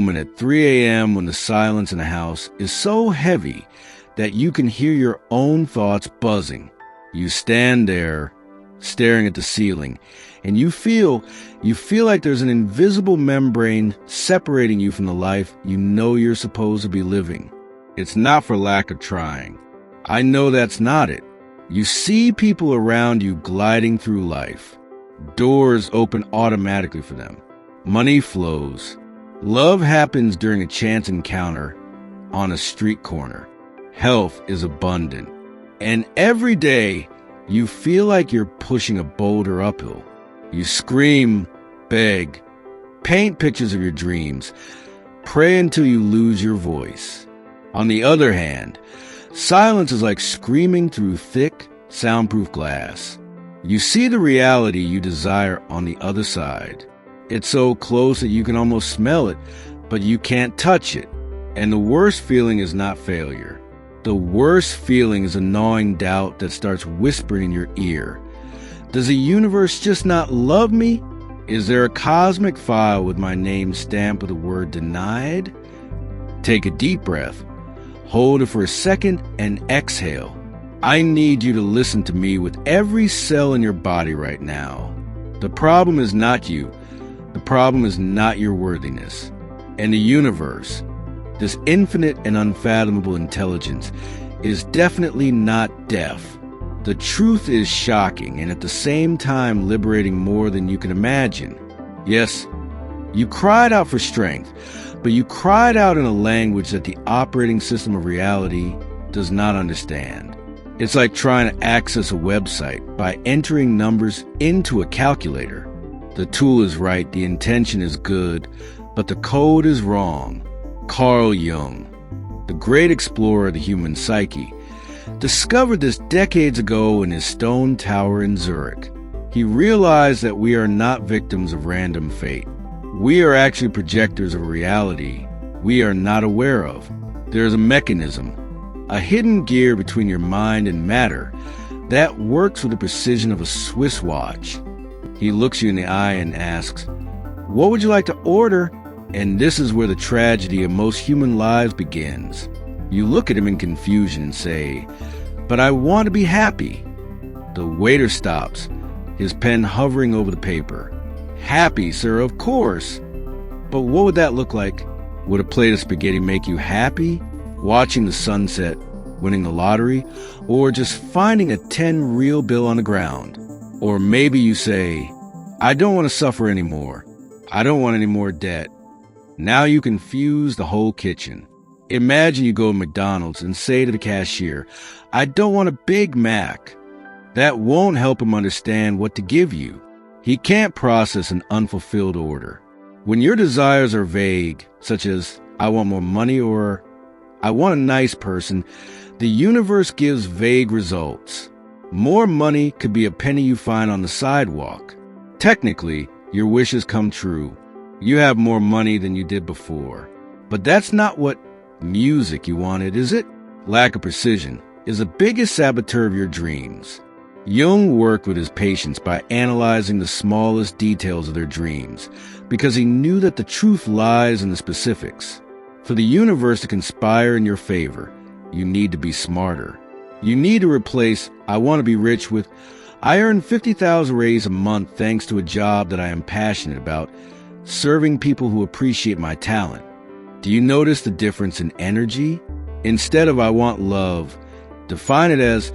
moment at 3 a.m. when the silence in the house is so heavy that you can hear your own thoughts buzzing. You stand there, staring at the ceiling, and you feel like there's an invisible membrane separating you from the life you know you're supposed to be living. It's not for lack of trying. I know that's not it. You see people around you gliding through life. Doors open automatically for them. Money flows. Love happens during a chance encounter on a street corner. Health is abundant. And every day, you feel like you're pushing a boulder uphill. You scream, beg, paint pictures of your dreams, pray until you lose your voice. On the other hand, silence is like screaming through thick, soundproof glass. You see the reality you desire on the other side. It's so close that you can almost smell it, but you can't touch it. And the worst feeling is not failure. The worst feeling is a gnawing doubt that starts whispering in your ear. Does the universe just not love me? Is there a cosmic file with my name stamped with the word denied? Take a deep breath. Hold it for a second and exhale. I need you to listen to me with every cell in your body right now. The problem is not you. The problem is not your worthiness. And the universe, this infinite and unfathomable intelligence, is definitely not deaf. The truth is shocking and at the same time liberating more than you can imagine. Yes, you cried out for strength, but you cried out in a language that the operating system of reality does not understand. It's like trying to access a website by entering numbers into a calculator. The tool is right, the intention is good, but the code is wrong. Carl Jung, the great explorer of the human psyche, discovered this decades ago in his stone tower in Zurich. He realized that we are not victims of random fate. We are actually projectors of a reality we are not aware of. There is a mechanism, a hidden gear between your mind and matter that works with the precision of a Swiss watch. He looks you in the eye and asks, "What would you like to order?" And this is where the tragedy of most human lives begins. You look at him in confusion and say, "But I want to be happy." The waiter stops, his pen hovering over the paper. "Happy, sir, of course. But what would that look like? Would a plate of spaghetti make you happy? Watching the sunset, winning the lottery, or just finding a 10 real bill on the ground?" Or maybe you say, "I don't want to suffer anymore. I don't want any more debt." Now you confuse the whole kitchen. Imagine you go to McDonald's and say to the cashier, "I don't want a Big Mac." That won't help him understand what to give you. He can't process an unfulfilled order. When your desires are vague, such as, "I want more money" or "I want a nice person," the universe gives vague results. More money could be a penny you find on the sidewalk. Technically, your wishes come true. You have more money than you did before. But that's not what music you wanted, is it? Lack of precision is the biggest saboteur of your dreams. Jung worked with his patients by analyzing the smallest details of their dreams because he knew that the truth lies in the specifics. For the universe to conspire in your favor, you need to be smarter. You need to replace "I want to be rich" with "I earn 50,000 raise a month thanks to a job that I am passionate about, serving people who appreciate my talent." Do you notice the difference in energy? Instead of "I want love," define it as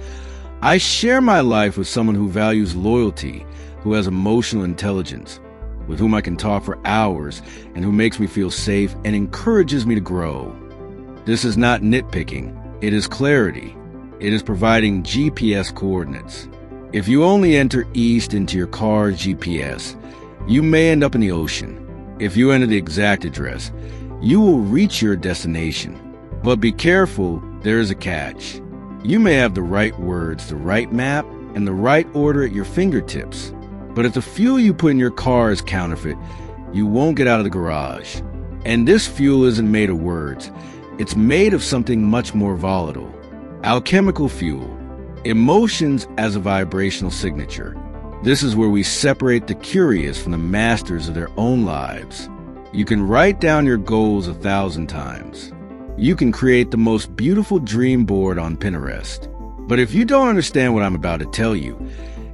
"I share my life with someone who values loyalty, who has emotional intelligence, with whom I can talk for hours, and who makes me feel safe and encourages me to grow." This is not nitpicking. It is clarity. It is providing GPS coordinates. If you only enter east into your car's GPS, you may end up in the ocean. If you enter the exact address, you will reach your destination. But be careful, there is a catch. You may have the right words, the right map, and the right order at your fingertips. But if the fuel you put in your car is counterfeit, you won't get out of the garage. And this fuel isn't made of words. It's made of something much more volatile. Alchemical fuel. Emotions as a vibrational signature. This is where we separate the curious from the masters of their own lives. You can write down your goals 1,000 times. You can create the most beautiful dream board on Pinterest. But if you don't understand what I'm about to tell you,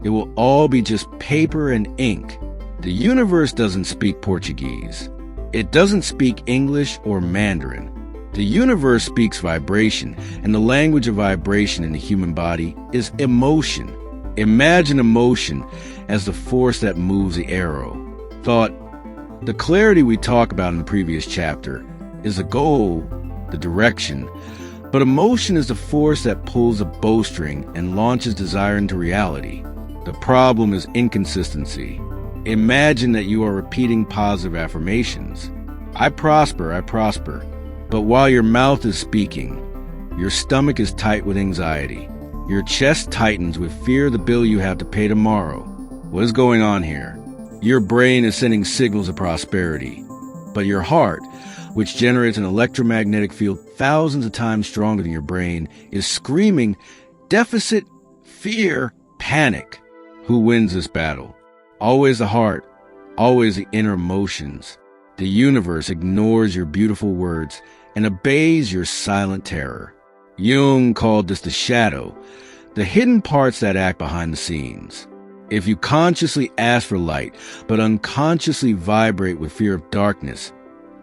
it will all be just paper and ink. The universe doesn't speak Portuguese. It doesn't speak English or Mandarin. The universe speaks vibration, and the language of vibration in the human body is emotion. Imagine emotion as the force that moves the arrow. Thought, the clarity we talked about in the previous chapter is the goal, the direction, but emotion is the force that pulls a bowstring and launches desire into reality. The problem is inconsistency. Imagine that you are repeating positive affirmations. I prosper, but while your mouth is speaking, your stomach is tight with anxiety. Your chest tightens with fear of the bill you have to pay tomorrow. What is going on here? Your brain is sending signals of prosperity, but your heart, which generates an electromagnetic field thousands of times stronger than your brain, is screaming, deficit, fear, panic. Who wins this battle? Always the heart, always the inner emotions. The universe ignores your beautiful words and obeys your silent terror. Jung called this the shadow, the hidden parts that act behind the scenes. If you consciously ask for light, but unconsciously vibrate with fear of darkness,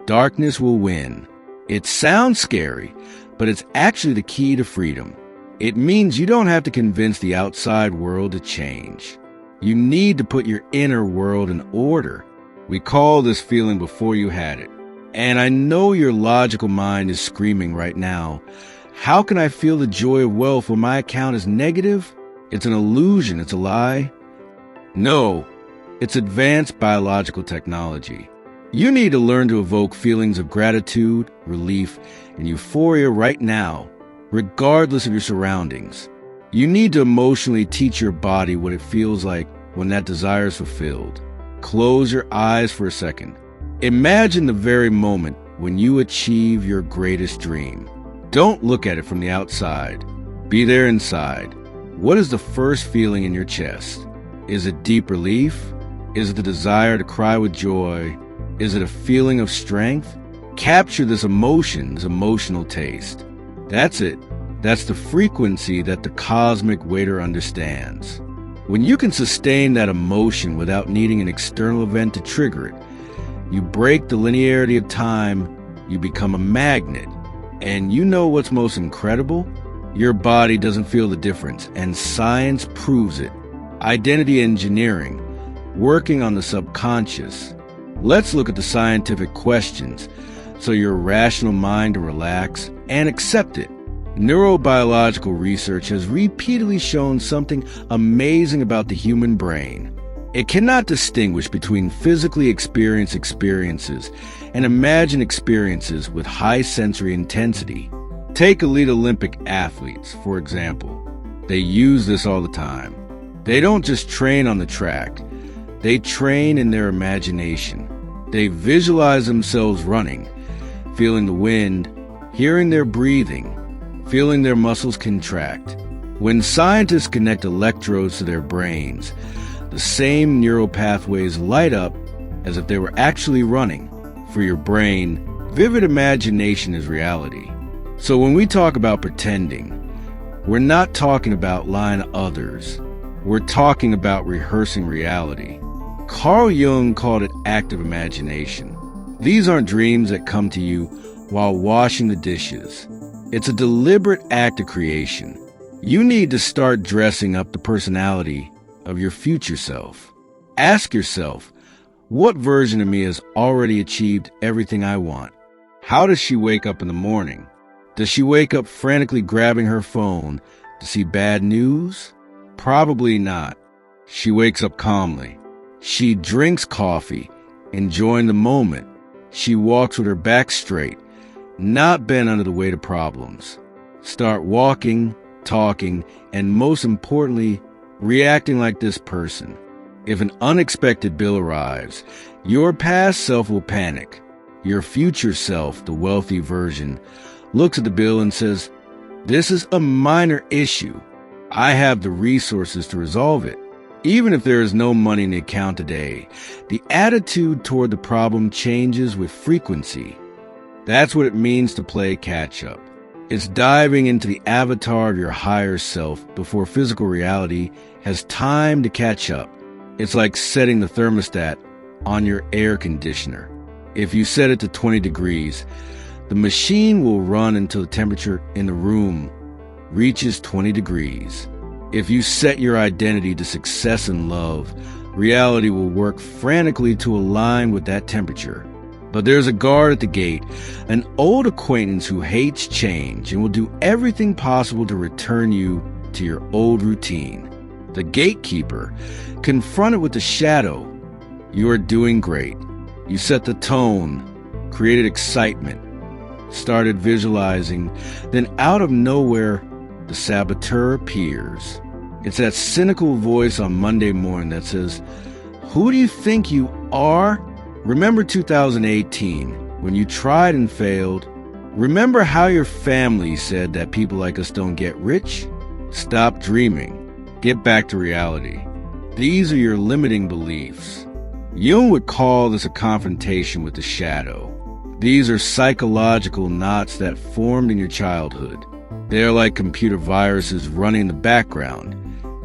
darkness will win. It sounds scary, but it's actually the key to freedom. It means you don't have to convince the outside world to change. You need to put your inner world in order. We call this feeling before you had it. And I know your logical mind is screaming right now, how can I feel the joy of wealth when my account is negative? It's an illusion, it's a lie. No, it's advanced biological technology. You need to learn to evoke feelings of gratitude, relief, and euphoria right now, regardless of your surroundings. You need to emotionally teach your body what it feels like when that desire is fulfilled. Close your eyes for a second. Imagine the very moment when you achieve your greatest dream. Don't look at it from the outside. Be there inside. What is the first feeling in your chest? Is it deep relief? Is it the desire to cry with joy? Is it a feeling of strength? Capture this emotion, this emotional taste. That's it. That's the frequency that the cosmic waiter understands. When you can sustain that emotion without needing an external event to trigger it, you break the linearity of time, you become a magnet. And you know what's most incredible? Your body doesn't feel the difference, and science proves it. Identity engineering, working on the subconscious. Let's look at the scientific questions so your rational mind can relax and accept it. Neurobiological research has repeatedly shown something amazing about the human brain. It cannot distinguish between physically experienced experiences and imagined experiences with high sensory intensity. Take elite Olympic athletes, for example. They use this all the time. They don't just train on the track. They train in their imagination. They visualize themselves running, feeling the wind, hearing their breathing, feeling their muscles contract. When scientists connect electrodes to their brains, the same neural pathways light up as if they were actually running. For your brain, vivid imagination is reality. So when we talk about pretending, we're not talking about lying to others. We're talking about rehearsing reality. Carl Jung called it active imagination. These aren't dreams that come to you while washing the dishes. It's a deliberate act of creation. You need to start dressing up the personality of your future self. Ask yourself, what version of me has already achieved everything I want? How does she wake up in the morning? Does she wake up frantically grabbing her phone to see bad news? Probably not. She wakes up calmly. She drinks coffee, enjoying the moment. She walks with her back straight, not bent under the weight of problems. Start walking, talking, and most importantly, reacting like this person. If an unexpected bill arrives, your past self will panic. Your future self, the wealthy version, looks at the bill and says, "This is a minor issue. I have the resources to resolve it." Even if there is no money in the account today, the attitude toward the problem changes with frequency. That's what it means to play catch-up. It's diving into the avatar of your higher self before physical reality has time to catch up. It's like setting the thermostat on your air conditioner. If you set it to 20 degrees, the machine will run until the temperature in the room reaches 20 degrees. If you set your identity to success and love, reality will work frantically to align with that temperature. But there's a guard at the gate, an old acquaintance who hates change and will do everything possible to return you to your old routine. The gatekeeper, confronted with the shadow, you are doing great. You set the tone, created excitement, started visualizing, then out of nowhere, the saboteur appears. It's that cynical voice on Monday morning that says, "Who do you think you are? Remember 2018, when you tried and failed? Remember how your family said that people like us don't get rich? Stop dreaming. Get back to reality." These are your limiting beliefs. Jung would call this a confrontation with the shadow. These are psychological knots that formed in your childhood. They are like computer viruses running in the background,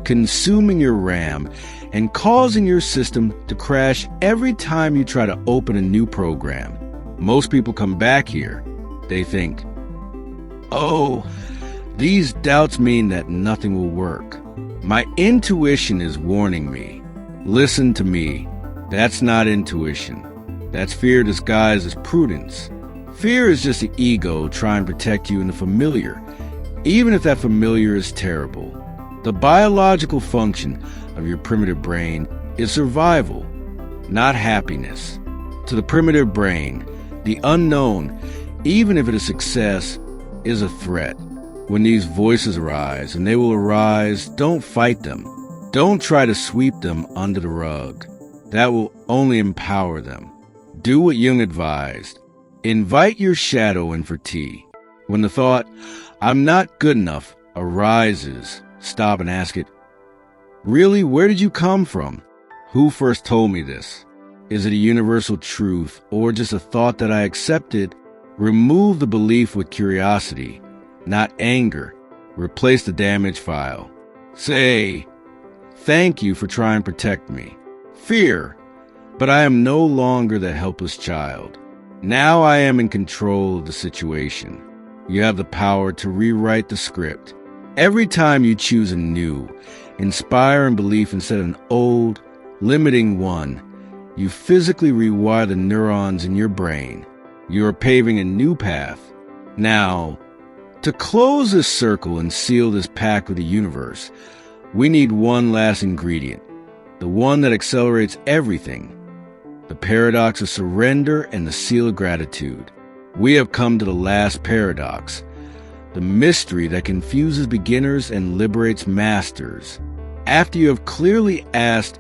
consuming your RAM and causing your system to crash every time you try to open a new program. Most people come back here. They think, "Oh, these doubts mean that nothing will work. My intuition is warning me. Listen to me." That's not intuition. That's fear disguised as prudence. Fear is just the ego trying to protect you in the familiar, even if that familiar is terrible. The biological function of your primitive brain is survival, not happiness. To the primitive brain, the unknown, even if it is success, is a threat. When these voices arise, and they will arise, don't fight them. Don't try to sweep them under the rug. That will only empower them. Do what Jung advised. Invite your shadow in for tea. When the thought, "I'm not good enough," arises, stop and ask it, "Really, where did you come from? Who first told me this? Is it a universal truth or just a thought that I accepted?" Remove the belief with curiosity, not anger. Replace the damage file. Say, "Thank you for trying to protect me. Fear, but I am no longer the helpless child. Now I am in control of the situation." You have the power to rewrite the script. Every time you choose a new, inspiring belief instead of an old, limiting one, you physically rewire the neurons in your brain. You are paving a new path. Now, to close this circle and seal this pact with the universe, we need one last ingredient, the one that accelerates everything, the paradox of surrender and the seal of gratitude. We have come to the last paradox, the mystery that confuses beginners and liberates masters. After you have clearly asked,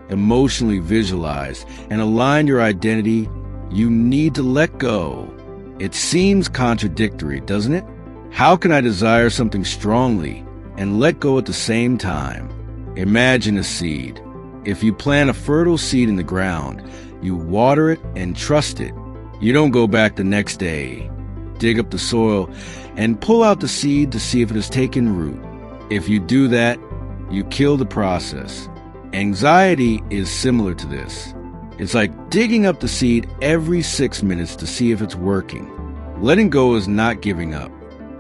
emotionally visualized, and aligned your identity, you need to let go. It seems contradictory, doesn't it? How can I desire something strongly and let go at the same time? Imagine a seed. If you plant a fertile seed in the ground, you water it and trust it. You don't go back the next day, dig up the soil, and pull out the seed to see if it has taken root. If you do that, you kill the process. Anxiety is similar to this. It's like digging up the seed every 6 minutes to see if it's working. Letting go is not giving up.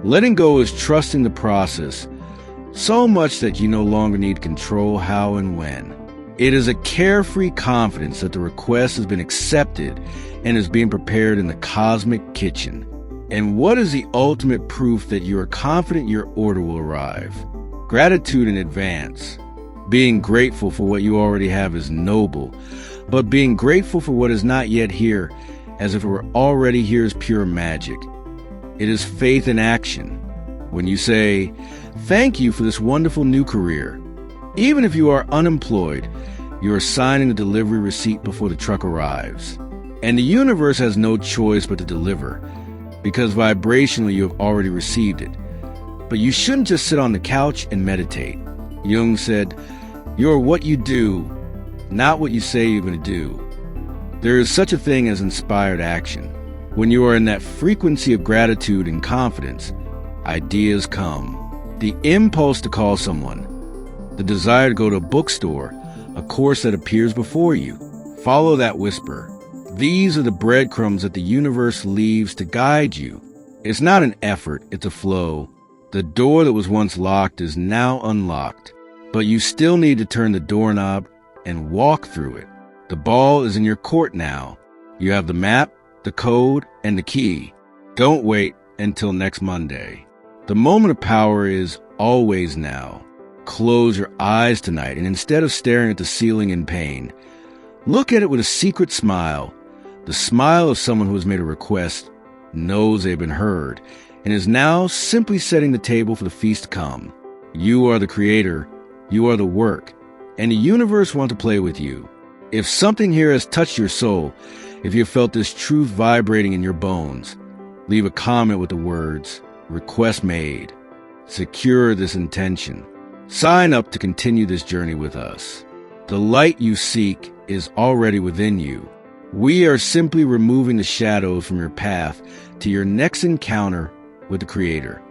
Letting go is trusting the process so much that you no longer need control how and when. It is a carefree confidence that the request has been accepted and is being prepared in the cosmic kitchen. And what is the ultimate proof that you are confident your order will arrive? Gratitude in advance. Being grateful for what you already have is noble, but being grateful for what is not yet here, as if it were already here, is pure magic. It is faith in action. When you say, "Thank you for this wonderful new career," even if you are unemployed, you are signing the delivery receipt before the truck arrives. And the universe has no choice but to deliver, because vibrationally you have already received it. But you shouldn't just sit on the couch and meditate. Jung said, You are what you do, not what you say you're going to do. There is such a thing as inspired action. When you are in that frequency of gratitude and confidence, ideas come. The impulse to call someone, the desire to go to a bookstore, a course that appears before you. Follow that whisper. These are the breadcrumbs that the universe leaves to guide you. It's not an effort, it's a flow. The door that was once locked is now unlocked, but you still need to turn the doorknob and walk through it. The ball is in your court now. You have the map, the code, and the key. Don't wait until next Monday. The moment of power is always now. Close your eyes tonight, and instead of staring at the ceiling in pain, look at it with a secret smile. The smile of someone who has made a request, knows they've been heard, and is now simply setting the table for the feast to come. You are the creator, you are the work, and the universe wants to play with you. If something here has touched your soul, if you felt this truth vibrating in your bones, leave a comment with the words, "Request made." Secure this intention. Sign up to continue this journey with us. The light you seek is already within you. We are simply removing the shadows from your path to your next encounter with the Creator.